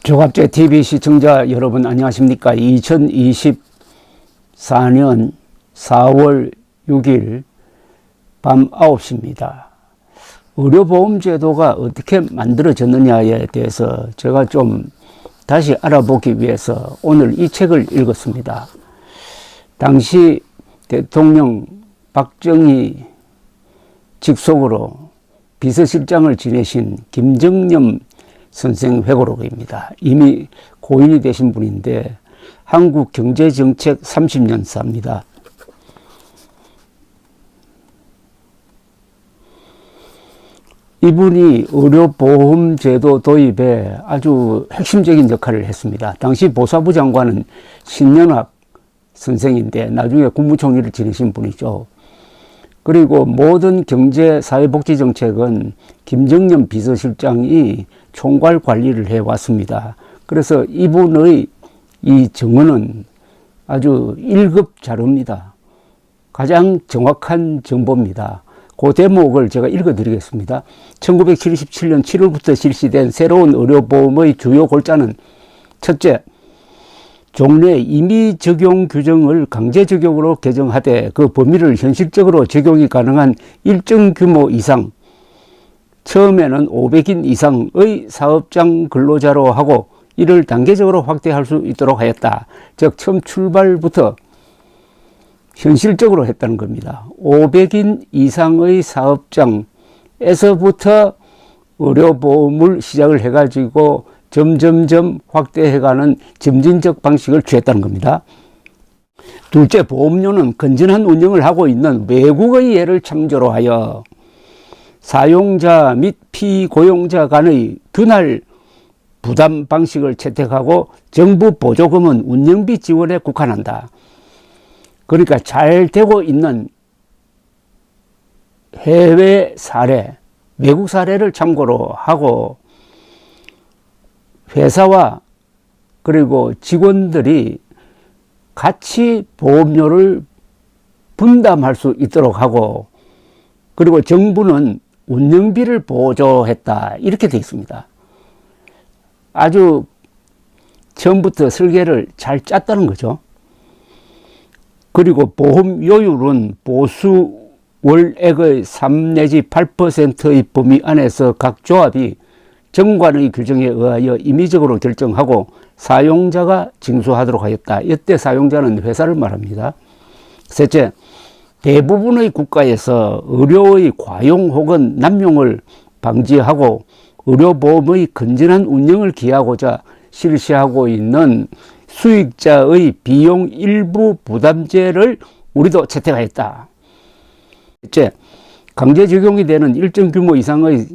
조갑제 TV 시청자 여러분 안녕하십니까. 2024년 4월 6일 밤 9시입니다. 의료보험제도가 어떻게 만들어졌느냐에 대해서 제가 좀 다시 알아보기 위해서 오늘 이 책을 읽었습니다. 당시 대통령 박정희 직속으로 비서실장을 지내신 김정념 선생 회고록입니다. 이미 고인이 되신 분인데 한국경제정책 30년사입니다. 이분이 의료보험제도 도입에 아주 핵심적인 역할을 했습니다. 당시 보사부 장관은 신년학 선생인데 나중에 국무총리를 지내신 분이죠. 그리고 모든 경제 사회복지 정책은 김정년 비서실장이 총괄 관리를 해왔습니다. 그래서 이분의 이 정언은 아주 1급 자료입니다. 가장 정확한 정보입니다. 그 대목을 제가 읽어드리겠습니다. 1977년 7월부터 실시된 새로운 의료보험의 주요 골자는 첫째, 종래 임의 적용 규정을 강제 적용으로 개정하되 그 범위를 현실적으로 적용이 가능한 일정 규모 이상, 처음에는 500인 이상의 사업장 근로자로 하고 이를 단계적으로 확대할 수 있도록 하였다. 즉 처음 출발부터 현실적으로 했다는 겁니다. 500인 이상의 사업장에서부터 의료보험을 시작을 해가지고 점점점 확대해가는 점진적 방식을 취했다는 겁니다. 둘째, 보험료는 건전한 운영을 하고 있는 외국의 예를 창조로 하여 사용자 및 피고용자 간의 균할 부담 방식을 채택하고 정부 보조금은 운영비 지원에 국한한다. 그러니까 잘 되고 있는 해외 사례, 외국 사례를 참고로 하고 회사와 그리고 직원들이 같이 보험료를 분담할 수 있도록 하고 그리고 정부는 운영비를 보조했다. 이렇게 되어 있습니다. 아주 처음부터 설계를 잘 짰다는 거죠. 그리고 보험료율은 보수 월액의 3 내지 8%의 범위 안에서 각 조합이 정관의 규정에 의하여 임의적으로 결정하고 사용자가 징수하도록 하였다. 이때 사용자는 회사를 말합니다. 셋째, 대부분의 국가에서 의료의 과용 혹은 남용을 방지하고 의료보험의 건전한 운영을 기하고자 실시하고 있는 수익자의 비용 일부 부담제를 우리도 채택하였다. 셋째, 강제 적용이 되는 일정 규모 이상의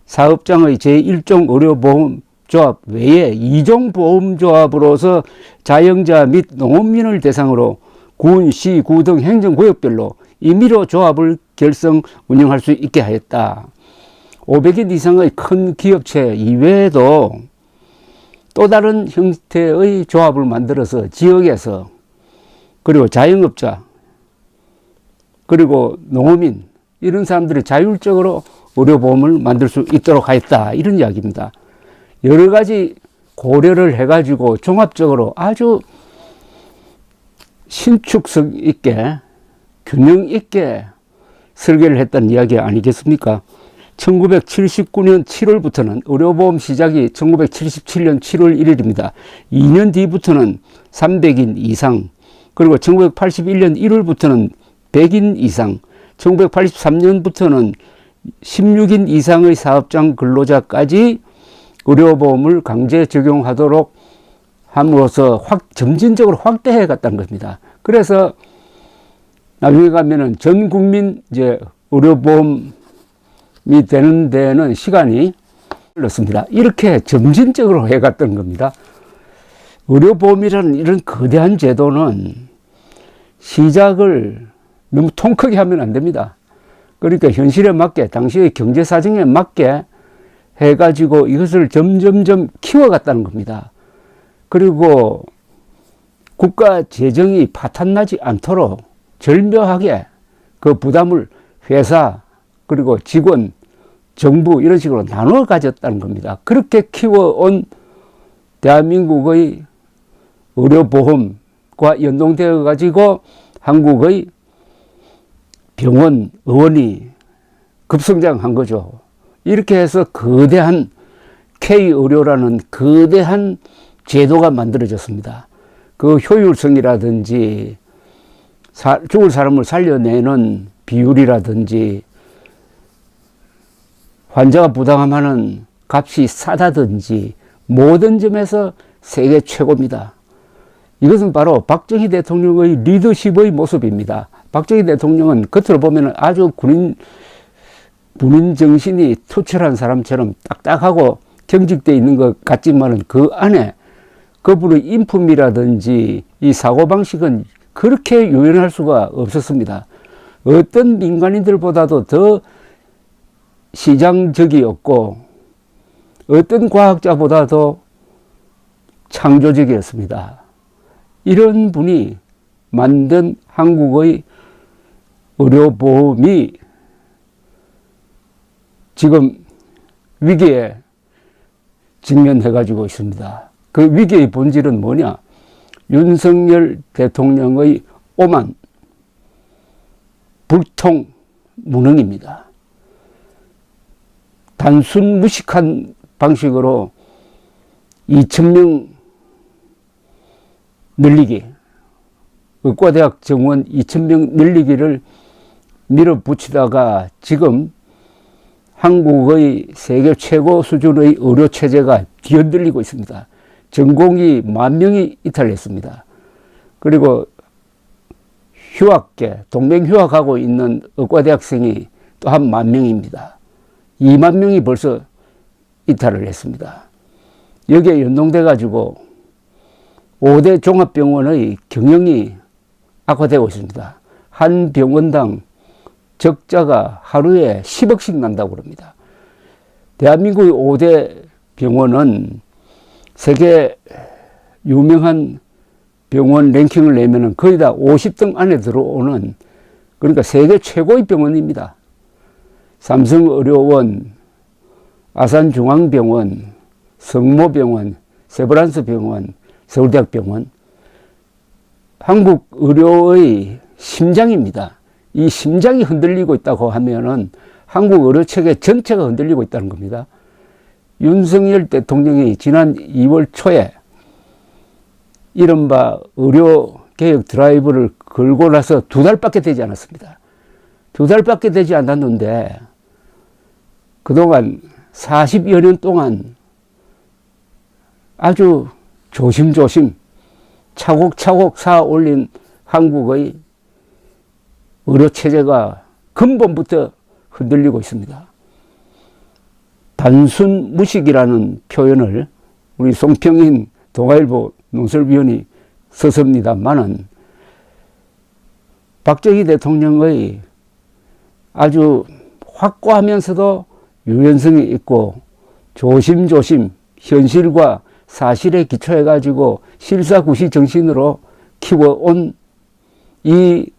사업장의 제1종 의료보험조합 외에 2종 보험조합으로서 자영자 및 농업민을 대상으로 군, 시, 구 등 행정구역별로 임의로 조합을 결성, 운영할 수 있게 하였다. 500인 이상의 큰 기업체 이외에도 또 다른 형태의 조합을 만들어서 지역에서 그리고 자영업자 그리고 농어민 이런 사람들이 자율적으로 의료보험을 만들 수 있도록 하였다. 이런 이야기입니다. 여러 가지 고려를 해가지고 종합적으로 아주 신축성 있게 균형 있게 설계를 했다는 이야기 아니겠습니까? 1979년 7월부터는 의료보험 시작이 1977년 7월 1일입니다. 2년 뒤부터는 300인 이상, 그리고 1981년 1월부터는 100인 이상, 1983년부터는 16인 이상의 사업장 근로자까지 의료보험을 강제 적용하도록 함으로써 점진적으로 확대해 갔다는 겁니다. 그래서 나중에 가면은 전 국민 이제 의료보험이 되는 데는 시간이 걸렸습니다. 이렇게 점진적으로 해 갔던 겁니다. 의료보험이라는 이런 거대한 제도는 시작을 너무 통 크게 하면 안 됩니다. 그러니까 현실에 맞게 당시의 경제 사정에 맞게 해가지고 이것을 점점점 키워갔다는 겁니다. 그리고 국가 재정이 파탄나지 않도록 절묘하게 그 부담을 회사 그리고 직원, 정부 이런 식으로 나눠 가졌다는 겁니다. 그렇게 키워온 대한민국의 의료보험과 연동되어 가지고 한국의 병원, 의원이 급성장한 거죠. 이렇게 해서 거대한 K의료라는 거대한 제도가 만들어졌습니다. 그 효율성이라든지 죽을 사람을 살려내는 비율이라든지 환자가 부담하는 값이 싸다든지 모든 점에서 세계 최고입니다. 이것은 바로 박정희 대통령의 리더십의 모습입니다. 박정희 대통령은 겉으로 보면 아주 군인 정신이 투철한 사람처럼 딱딱하고 경직되어 있는 것 같지만은 그 안에 그분의 인품이라든지 이 사고방식은 그렇게 유연할 수가 없었습니다. 어떤 민간인들보다도 더 시장적이었고 어떤 과학자보다도 창조적이었습니다. 이런 분이 만든 한국의 의료보험이 지금 위기에 직면해 가지고 있습니다. 그 위기의 본질은 뭐냐? 윤석열 대통령의 오만, 불통, 무능입니다. 단순 무식한 방식으로 2,000명 늘리기, 의과대학 정원 2,000명 늘리기를 밀어붙이다가 지금 한국의 세계 최고 수준의 의료체제가 뒤흔들리고 있습니다. 전공이 10,000명이 이탈했습니다. 그리고 휴학계, 동맹휴학하고 있는 의과대학생이 또 한 10,000명입니다. 20,000명이 벌써 이탈을 했습니다. 여기에 연동돼 가지고 5대 종합병원의 경영이 악화되고 있습니다. 한 병원당 적자가 하루에 10억씩 난다고 그럽니다. 대한민국의 5대 병원은 세계 유명한 병원 랭킹을 내면은 거의 다 50등 안에 들어오는, 그러니까 세계 최고의 병원입니다. 삼성의료원, 아산중앙병원, 성모병원, 세브란스병원, 서울대학병원, 한국 의료의 심장입니다. 이 심장이 흔들리고 있다고 하면은 한국 의료체계 전체가 흔들리고 있다는 겁니다. 윤석열 대통령이 지난 2월 초에 이른바 의료개혁 드라이브를 걸고 나서 2달밖에 되지 않았습니다. 2달밖에 되지 않았는데 그동안 40여 년 동안 아주 조심조심 차곡차곡 쌓아 올린 한국의 의료체제가 근본부터 흔들리고 있습니다. 단순 무식이라는 표현을 우리 송평인 동아일보 논설위원이 썼습니다만은 박정희 대통령의 아주 확고하면서도 유연성이 있고 조심조심 현실과 사실에 기초해 가지고 실사구시 정신으로 키워온 이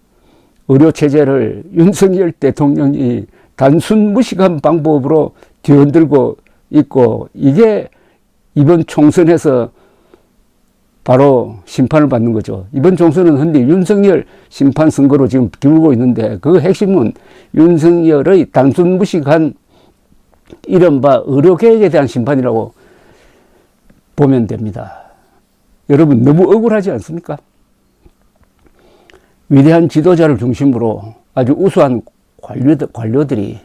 의료체제를 윤석열 대통령이 단순 무식한 방법으로 뒤흔들고 있고, 이게 이번 총선에서 바로 심판을 받는 거죠. 이번 총선은 흔히 윤석열 심판 선거로 지금 기울고 있는데 그 핵심은 윤석열의 단순 무식한 이른바 의료개혁에 대한 심판이라고 보면 됩니다. 여러분 너무 억울하지 않습니까? 위대한 지도자를 중심으로 아주 우수한 관료들이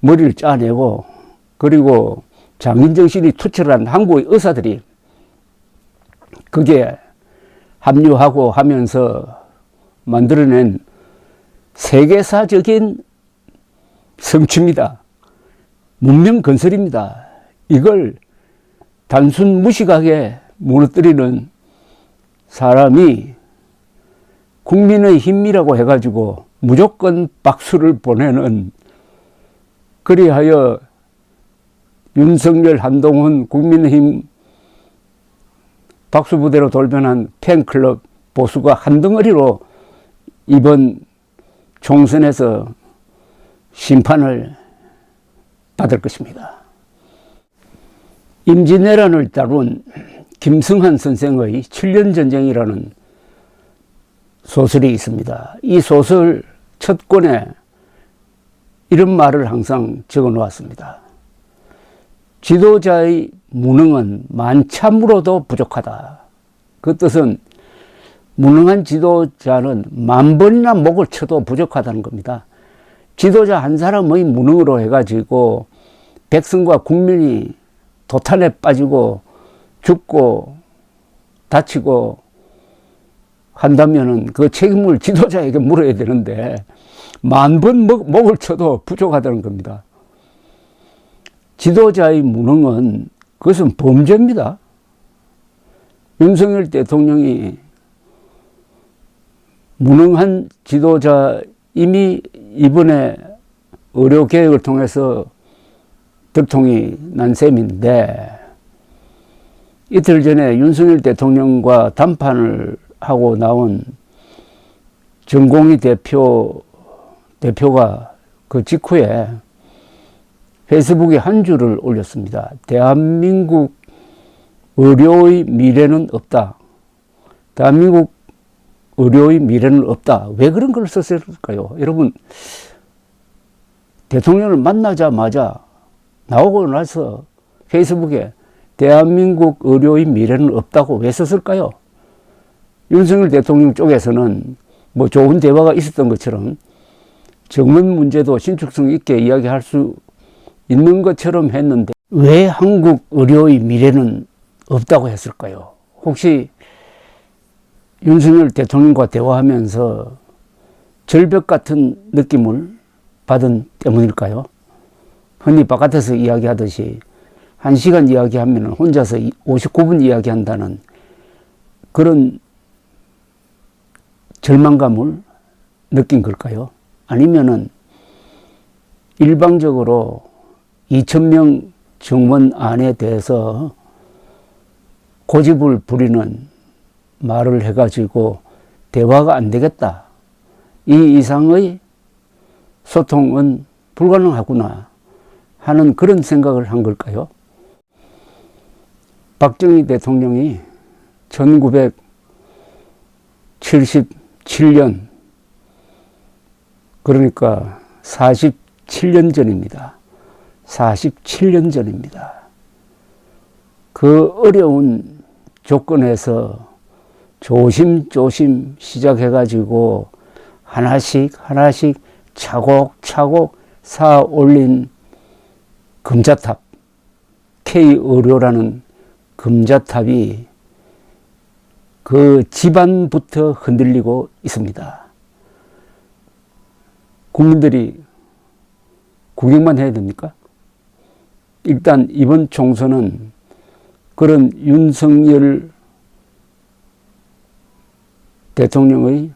머리를 짜내고, 그리고 장인정신이 투철한 한국의 의사들이 그게 합류하고 하면서 만들어낸 세계사적인 성취입니다. 문명 건설입니다. 이걸 단순 무식하게 무너뜨리는 사람이 국민의 힘이라고 해가지고 무조건 박수를 보내는, 그리하여 윤석열, 한동훈, 국민의힘 박수부대로 돌변한 팬클럽 보수가 한 덩어리로 이번 총선에서 심판을 받을 것입니다. 임진왜란을 다룬 김승한 선생의 7년 전쟁이라는 소설이 있습니다. 이 소설 첫 권에 이런 말을 항상 적어 놓았습니다. 지도자의 무능은 만참으로도 부족하다. 그 뜻은 무능한 지도자는 만 번이나 목을 쳐도 부족하다는 겁니다. 지도자 한 사람의 무능으로 해가지고 백성과 국민이 도탄에 빠지고 죽고 다치고 한다면은 그 책임을 지도자에게 물어야 되는데 만 번 목을 쳐도 부족하다는 겁니다. 지도자의 무능은 그것은 범죄입니다. 윤석열 대통령이 무능한 지도자 이미 이번에 의료개혁을 통해서 들통이 난 셈인데 이틀 전에 윤석열 대통령과 담판을 하고 나온 정공희 대표가 그 직후에 페이스북에 한 줄을 올렸습니다. 대한민국 의료의 미래는 없다. 대한민국 의료의 미래는 없다. 왜 그런 걸 썼을까요? 여러분, 대통령을 만나자마자 나오고 나서 페이스북에 대한민국 의료의 미래는 없다고 왜 썼을까요? 윤석열 대통령 쪽에서는 뭐 좋은 대화가 있었던 것처럼 정문 문제도 신축성 있게 이야기할 수 있는 것처럼 했는데 왜 한국 의료의 미래는 없다고 했을까요? 혹시 윤석열 대통령과 대화하면서 절벽 같은 느낌을 받은 때문일까요? 흔히 바깥에서 이야기하듯이 1시간 이야기하면 혼자서 59분 이야기한다는 그런 절망감을 느낀 걸까요? 아니면은 일방적으로 2,000명 정원안에 대해서 고집을 부리는 말을 해가지고 대화가 안 되겠다. 이 이상의 소통은 불가능하구나 하는 그런 생각을 한 걸까요? 박정희 대통령이 1977년 그러니까 47년 전입니다. 47년 전입니다. 그 어려운 조건에서 조심조심 시작해가지고 하나씩 차곡차곡 쌓아 올린 금자탑, K의료라는 금자탑이 그 지반부터 흔들리고 있습니다. 국민들이 구경만 해야 됩니까? 일단 이번 총선은 그런 윤석열 대통령의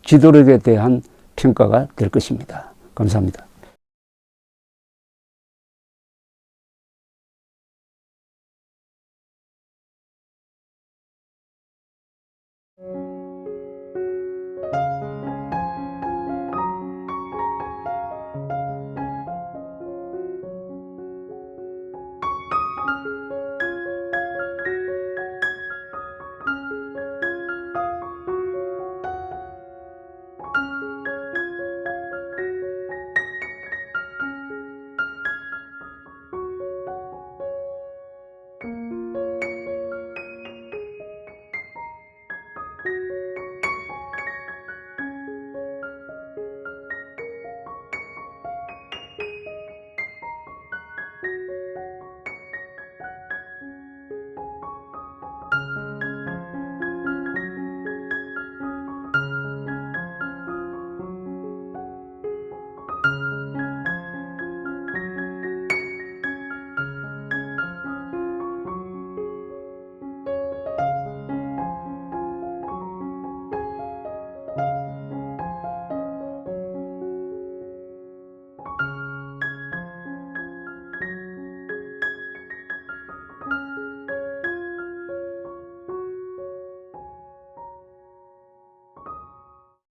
지도력에 대한 평가가 될 것입니다. 감사합니다.